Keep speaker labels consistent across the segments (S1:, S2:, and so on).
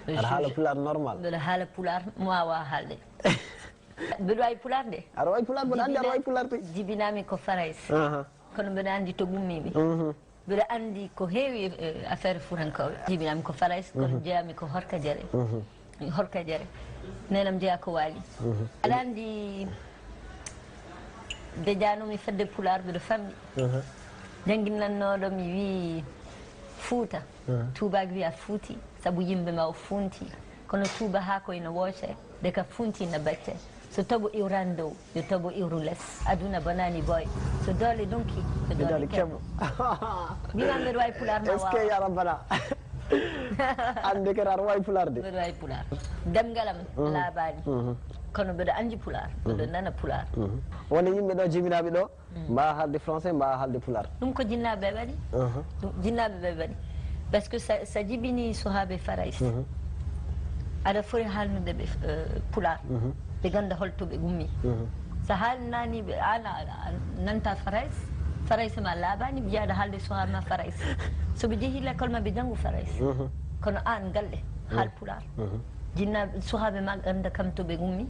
S1: aɗa haala pular normal.
S2: mbeɗa haala pular mo wawa haalde. mbeɗa wawi pular de.
S1: aɗa wawi pular mbeɗa andi aɗa wawi pular de.
S2: jibinami ko Farais. kono mbeɗa andi to gummimi. mbeɗa andi ko heewi affaire furankoɓe. jibinami ko Farais kono jeeyami ko Horka Diéré. Horka Diéré nenam jeeya ko waali. aɗa andi de janumi fedde pular mbeɗa famɗi. janguinnannoɗo mi wi Fouta. tubaako wiya fuuti sabu yimɓe ma o funti kono tuuba ha koyno woote de ka funti na bacce so toɓo iwran dow yo toɓo iwru less aduna bonani boy so doole donki so doole keɓo mbima mbeɗa wawi pular ma
S1: est ce que ya rabbana ande kadi aɗa wawi pular de.
S2: mbeɗa wawi pular demgalam laaɓani kono mbeɗa andi pular mbeɗa nana pular
S1: wonde yimɓe ɗo jibinaɓe ɗo mbawa haalde français mbawa haalde pular.
S2: ɗum ko jinnaɓe waɗi jinnaɓe waɗi par ce que sa jibini sohaɓe Farais aɗa foti haalnude ɓe pular ɓe ganda holto ɓe gummi so haalnaniɓe an a nanta Farais ma laaɓani ɓe jeeyaɗa haalde sohama Farais soɓe jeehi l' école ma ɓe janggo Farais kono an galle haal pular jinnaɓe sohaɓe ma ganda kam to ɓe gummi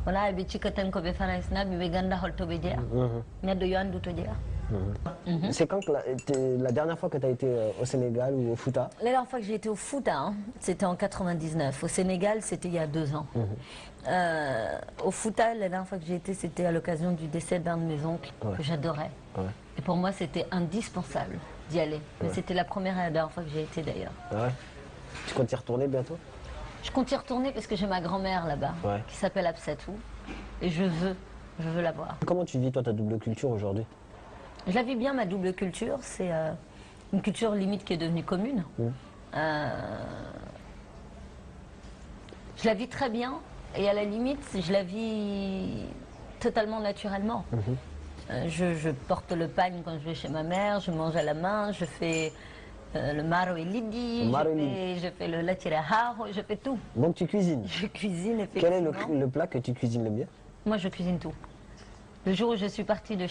S2: wona ɓe cikka tan koɓe Farais naɓe ɓe ganda holto ɓe jeeya neɗɗo yo andu to jeeya.
S1: C'est quand la dernière fois que tu as été au Sénégal ou au Fouta?
S2: La dernière fois que j'ai été au Fouta, c'était en 99. Au Sénégal, c'était il y a 2 ans. Au Fouta, la dernière fois que j'ai été, c'était à l'occasion du décès d'un de mes oncles que j'adorais. Et pour moi, c'était indispensable d'y aller. Mais c'était la première et la dernière fois que j'ai été d'ailleurs.
S1: Tu comptes y retourner bientôt?
S2: Je compte y retourner parce que j'ai ma grand-mère là-bas, qui s'appelle Absatou. Et je veux la voir.
S1: Comment tu vis toi ta double culture aujourd'hui?
S2: Je la vis bien, ma double culture. C'est une culture limite qui est devenue commune. Je la vis très bien et à la limite, je la vis totalement naturellement. Je porte le pagne quand je vais chez ma mère, je mange à la main, je fais le maro et lidi, je fais le latirahaho, je fais tout.
S1: Donc tu cuisines?
S2: Je cuisine effectivement.
S1: Quel est le plat que tu cuisines le mieux?
S2: Moi, je cuisine tout. Le jour où je suis partie de